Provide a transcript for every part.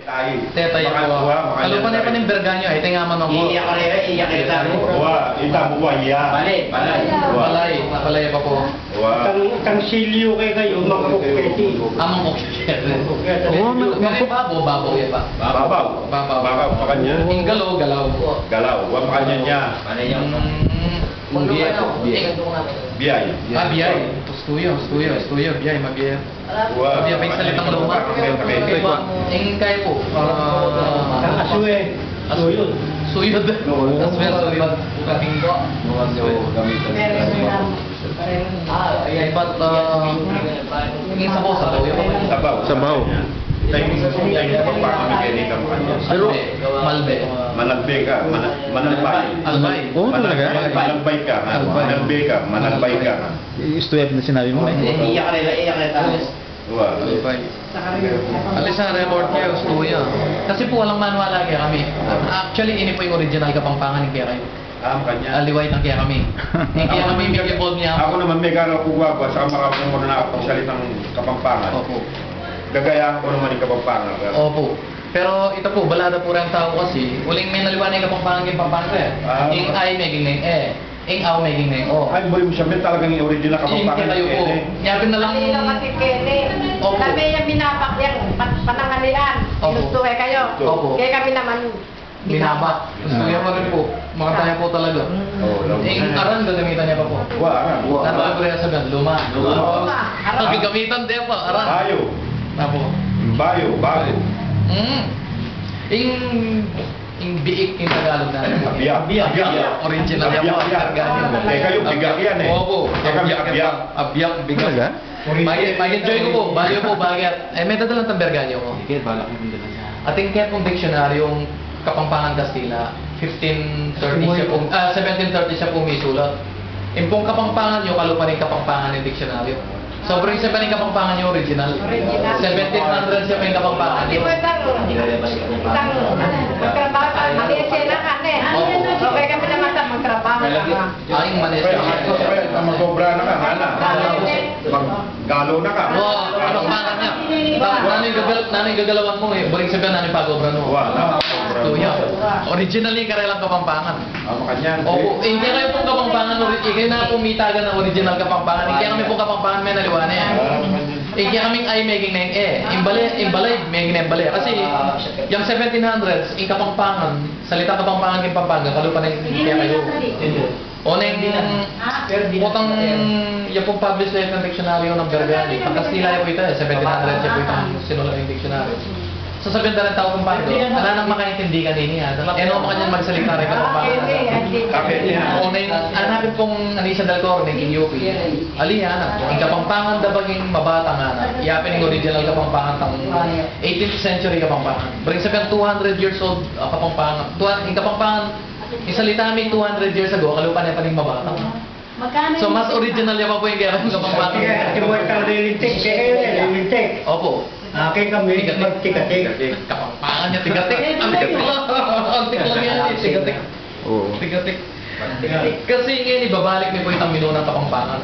Tetay po. Kalau pa na yung berganyo ay tinga man ako. Iya kita mo. Wah, ita buwa iya. Balay pa po. Wah. Kang silyo kayo magkuketi. Amang babaw ya pak. Babaw makanya. Yung galaw. Galau, wah makanya nya. Biay. Biay. Stuyo, biay, mabiyay. Wah. Biay pa yung salitang luma. Yung kaya po. Kang aswe. Suyod. Suyod. Kapinggo. But, yung sabaw. Sabaw. Tayo kapagpakamigay nito makanya. Pero, malbe. Manalbay ka. Albay. Oo, talaga? Manalbay ka. Istuyap na sinabi mo. Iya ka. Wah. Alis sa report kayo, stuyo. Kasi po walang manual lagi kami. Actually, ini po yung original Kapampangan ng kaya kayo. Makanya. Aliway ng kaya kami. Yung kaya kami may involved niya. Ako naman may gano'n kuha ko, saka makakumuna na ako salitang Kapampangan. Opo. Gagayaan ko naman yung Kapampangan. Opo. Pero ito po, balada po rin ang tao kasi. Uling may naliwanay Kapampangan yung Pampanga eh. Yung ay making ng eh. Yung aw making ng o. Ay, buli mo siya, talagang yung original Yung Kapampangan. kayo po. Nyapin na lang. Hindi lang matikene. Opo. Kami yung binapak yung panangalian. Opo. Inusto kayo. Opo. Kaya kami naman Binabak. Stuyo pa rin po. Mga tayo po talaga. Yung aran gagamitan niya pa po. Wah. Nato ko rin sa luma. Ang gagamitan din po, aran. Bayo. Apo. Bago. Yung biik yung Tagalog natin. Abiyak. Original yan po. Karganyo. Eh, kayo, biyak yan eh. Opo. Eh, kami abiyak. Abiyak, bigat. Talaga? Mag-enjoy ko po. Bayo po, bagay. Eh, may dadalang tang berganyo ko. Ating kaya pong diksionaryong Kapampangan Kastila, 1530 siya po, 1730 siya po may sulat. Yung pong Kapampangan nyo, kalupa rin Kapampangan yung diksyonaryo. Sobrang isa pa rin Kapampangan yung original. 1700 siya pa yung Kapampangan Di nyo. mo itang magtrabaho ka. Mag-esena ka na eh. Okay kami naman sa magtrabaho ka. Ay, manis Pero ka. magobra na ka, hana. Maggalo na ka. Oo, Kapampangan niya. Nano yung gagalawan mo eh. Buring sabihan nano yung pag-obra mo. Wah. Tuya. Originally, karelang Kapampangan. Makanya. Opo, hindi kayo pong Kapampangan, kayo na pumitagan ng original Kapampangan. Hindi kami pong Kapampangan may naliwanag eh. Hindi kaming ay making na yung imbalay, making na yung balay. Kasi yung 1700s, yung Kapampangan, salita Kapampangan yung Pampanga, kalupa na yung kaya kayo. O na yung putang yung pong published na yung dictionary ng Bergani. Ang Kastila po ito eh, 1700s po itong sinula yung dictionary. So sabihin na rin tao kung paano, wala nang makaintindi kanina. Eh, no, makanyang magsalita rin Kapampangan. O na yung, hanapin kong Anissa del Corne, yung UP. Aliana, ang Kapampangan dabaging mabata nga na. Iyapin yung original Kapampangan tang 18th century Kapampangan. Bring sabihin 200 years old Kapampangan. Yung Kapampangan, yung salita namin 200 years ago, kalupa na pa rin mabata. So mas original yan pa po yung kaya ng Kapampangan. Opo. Akin kami magtikatik. Kapampangan niya, tigatik. Ang tik lang yan, tigatik. Oo. Tigatik. Kasi ngayon, ibabalik niyo po itang minu ng Kapampangan.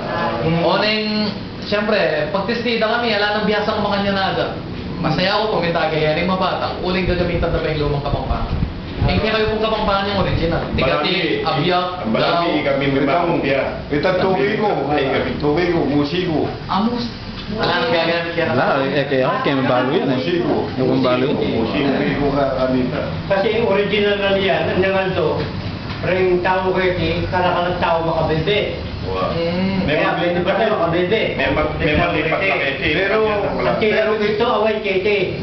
O na yung, siyempre, pagtistida kami, ala nang biyasa ko makanya na agad. Masaya ako puminta kaya yung mabata, uling gagamitan na pa yung lumang Kapampangan. Hindi kayo pong Kapampangan yung original. Tigatik, abiyak, galaw. Balami kami memang dia. Kita tuwi ko, musiko. Amos. Wala nang gagamit kaya. Wala, kaya mabalo yan eh. Yung mabalo. Musiko ka kanita. Kasi original na yan, ang nangaldo, ring tao kayo di, karakalang tao makabebe. Wah. Kaya pwede ba tayo makabebe? Memang lipat na kete. Pero, ang tira dito, away kete.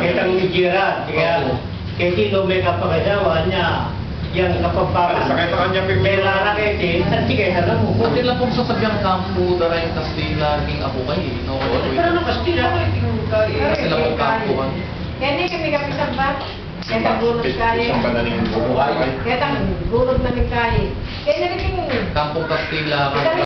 Kitang nijira. Kaya, kete no may kapakasawa niya. Yang Kapampangan. Sakay sa kanya Pera na kete, santi kayo na lang mo. Pati lang pong sasabyang kampo, dara yung Kastila, king ako kayo. No, Pero ano Kastila ko, sila pong kampo. Kaya hindi kami kapisang ba? Kaya tang gulod kayo. Isang bananing buhay. Kaya tang gulod na ni kayo. Kaya nariting Kampong Kastila.